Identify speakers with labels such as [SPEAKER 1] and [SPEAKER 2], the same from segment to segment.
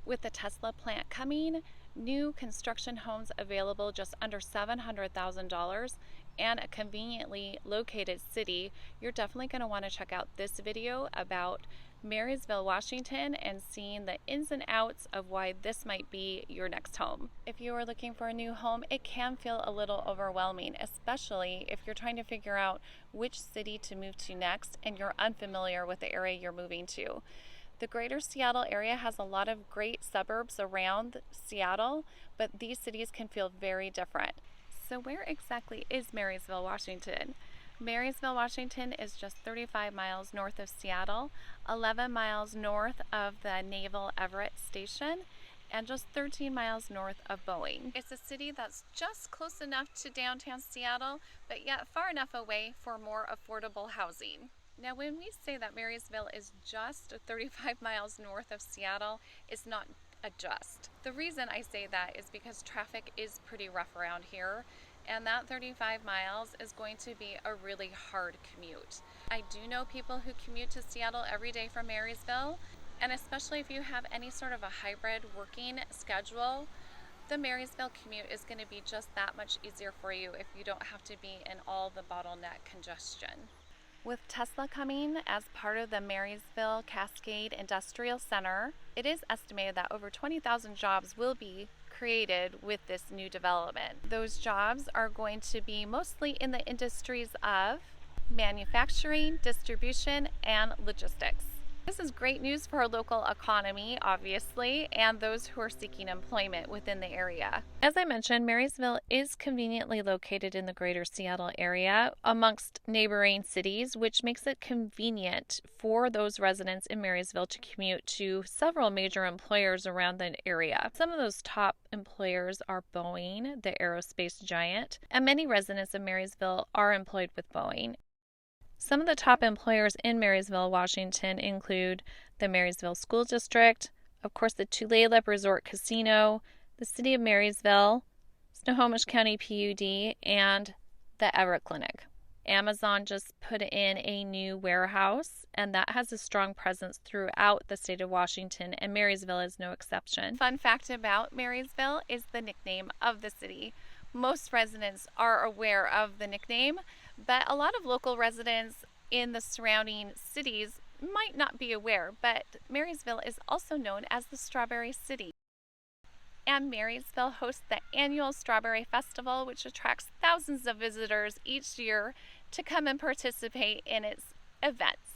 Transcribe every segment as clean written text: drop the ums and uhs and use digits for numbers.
[SPEAKER 1] With the Tesla plant coming, new construction homes available just under $700,000, and a conveniently located city, you're definitely going to want to check out this video about Marysville, Washington, and seeing the ins and outs of why this might be your next home. If you are looking for a new home, it can feel a little overwhelming, especially if you're trying to figure out which city to move to next and you're unfamiliar with the area you're moving to. The greater Seattle area has a lot of great suburbs around Seattle, but these cities can feel very different. So where exactly is Marysville, Washington? Marysville, Washington is just 35 miles north of Seattle, 11 miles north of the Naval Everett Station, and just 13 miles north of Boeing. It's a city that's just close enough to downtown Seattle, but yet far enough away for more affordable housing. Now, when we say that Marysville is just 35 miles north of Seattle, it's not a just. The reason I say that is because traffic is pretty rough around here, and that 35 miles is going to be a really hard commute. I do know people who commute to Seattle every day from Marysville, and especially if you have any sort of a hybrid working schedule, the Marysville commute is going to be just that much easier for you if you don't have to be in all the bottleneck congestion. With Tesla coming as part of the Marysville Cascade Industrial Center, it is estimated that over 20,000 jobs will be created with this new development. Those jobs are going to be mostly in the industries of manufacturing, distribution, and logistics. This is great news for our local economy, obviously, and those who are seeking employment within the area. As I mentioned, Marysville is conveniently located in the greater Seattle area amongst neighboring cities, which makes it convenient for those residents in Marysville to commute to several major employers around the area. Some of those top employers are Boeing, the aerospace giant, and many residents of Marysville are employed with Boeing. Some of the top employers in Marysville, Washington include the Marysville School District, of course the Tulalip Resort Casino, the City of Marysville, Snohomish County PUD, and the Everett Clinic. Amazon just put in a new warehouse, and that has a strong presence throughout the state of Washington, and Marysville is no exception. Fun fact about Marysville is the nickname of the city. Most residents are aware of the nickname, but a lot of local residents in the surrounding cities might not be aware, but Marysville is also known as the Strawberry City. And Marysville hosts the annual Strawberry Festival, which attracts thousands of visitors each year to come and participate in its events.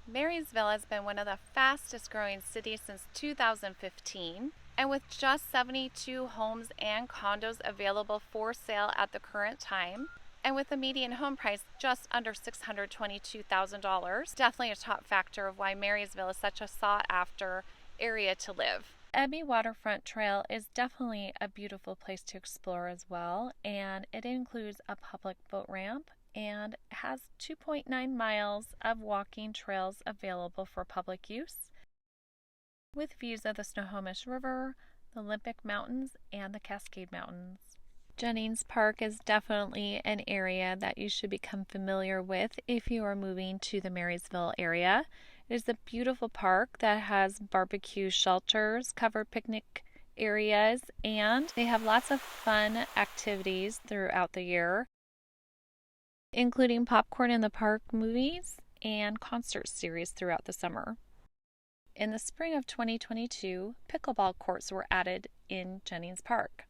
[SPEAKER 1] Marysville has been one of the fastest growing cities since 2015. And with just 72 homes and condos available for sale at the current time, and with a median home price just under $622,000, definitely a top factor of why Marysville is such a sought-after area to live. Ebby Waterfront Trail is definitely a beautiful place to explore as well, and it includes a public boat ramp and has 2.9 miles of walking trails available for public use, with views of the Snohomish River, the Olympic Mountains, and the Cascade Mountains. Jennings Park is definitely an area that you should become familiar with if you are moving to the Marysville area. It is a beautiful park that has barbecue shelters, covered picnic areas, and they have lots of fun activities throughout the year, including Popcorn in the Park movies and concert series throughout the summer. In the spring of 2022, pickleball courts were added in Jennings Park.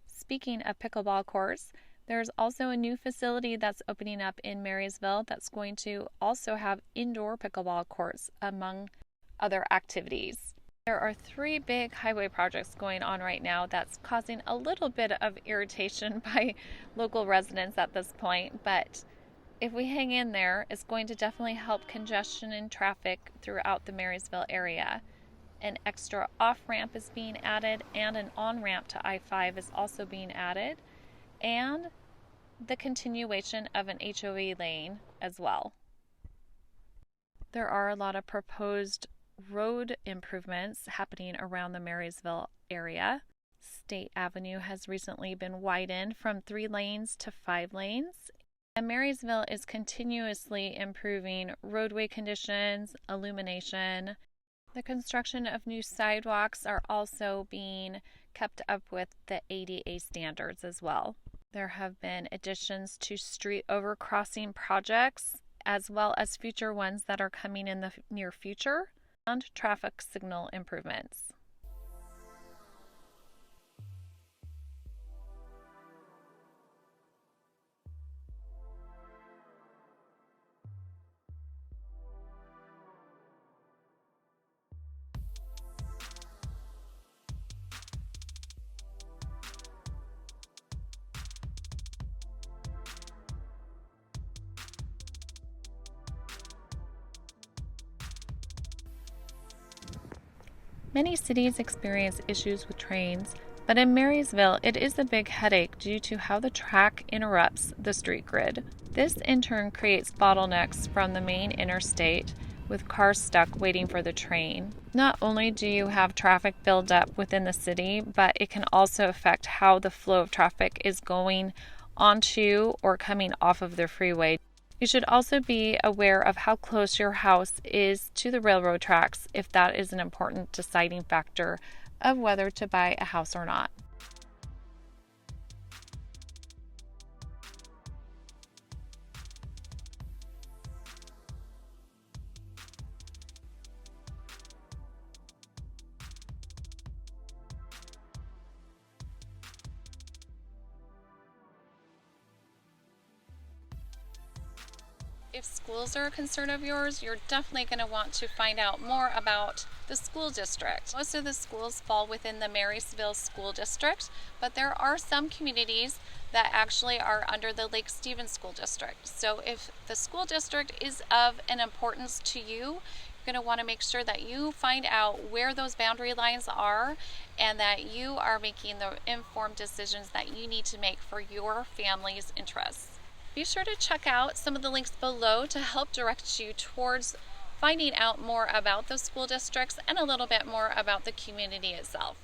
[SPEAKER 1] Speaking of pickleball courts, there's also a new facility that's opening up in Marysville that's going to also have indoor pickleball courts, among other activities. There are 3 big highway projects going on right now that's causing a little bit of irritation by local residents at this point, but if we hang in there, it's going to definitely help congestion and traffic throughout the Marysville area. An extra off-ramp is being added, and an on-ramp to I-5 is also being added, and the continuation of an HOV lane as well. There are a lot of proposed road improvements happening around the Marysville area. State Avenue has recently been widened from 3 lanes to 5 lanes. And Marysville is continuously improving roadway conditions, illumination, The construction of new sidewalks are also being kept up with the ADA standards as well. There have been additions to street overcrossing projects, as well as future ones that are coming in the near future, and traffic signal improvements. Many cities experience issues with trains, but in Marysville, it is a big headache due to how the track interrupts the street grid. This in turn creates bottlenecks from the main interstate, with cars stuck waiting for the train. Not only do you have traffic build up within the city, but it can also affect how the flow of traffic is going onto or coming off of the freeway. You should also be aware of how close your house is to the railroad tracks if that is an important deciding factor of whether to buy a house or not. If schools are a concern of yours, you're definitely going to want to find out more about the school district. Most of the schools fall within the Marysville School District, but there are some communities that actually are under the Lake Stevens School District. So if the school district is of an importance to you, you're going to want to make sure that you find out where those boundary lines are and that you are making the informed decisions that you need to make for your family's interests. Be sure to check out some of the links below to help direct you towards finding out more about those school districts and a little bit more about the community itself.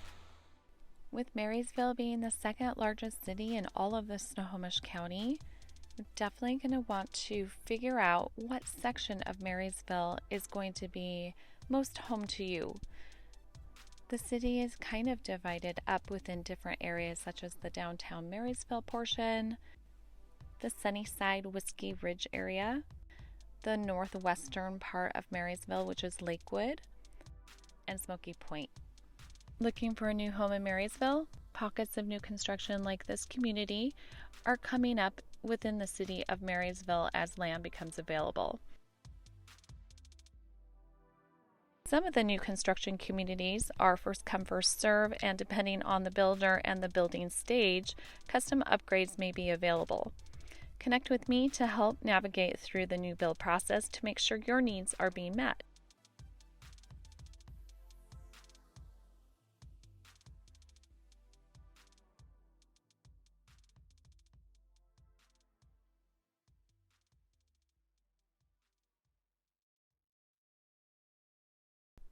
[SPEAKER 1] With Marysville being the second largest city in all of the Snohomish County, you're definitely going to want to figure out what section of Marysville is going to be most home to you. The city is kind of divided up within different areas such as the downtown Marysville portion, the Sunnyside Whiskey Ridge area, the northwestern part of Marysville, which is Lakewood, and Smoky Point. Looking for a new home in Marysville? Pockets of new construction like this community are coming up within the city of Marysville as land becomes available. Some of the new construction communities are first come, first serve, and depending on the builder and the building stage, custom upgrades may be available. Connect with me to help navigate through the new build process to make sure your needs are being met.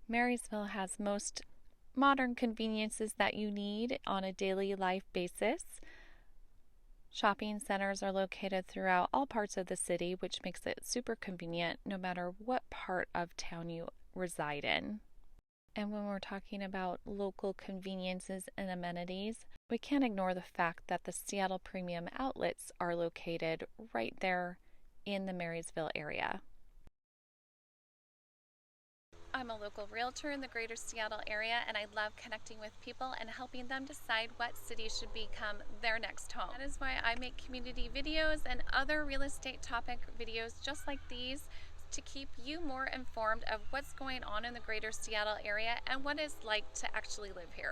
[SPEAKER 1] Marysville has most modern conveniences that you need on a daily life basis. Shopping centers are located throughout all parts of the city, which makes it super convenient no matter what part of town you reside in. And when we're talking about local conveniences and amenities, we can't ignore the fact that the Seattle Premium Outlets are located right there in the Marysville area. I'm a local realtor in the greater Seattle area, and I love connecting with people and helping them decide what city should become their next home. That is why I make community videos and other real estate topic videos just like these to keep you more informed of what's going on in the greater Seattle area and what it's like to actually live here.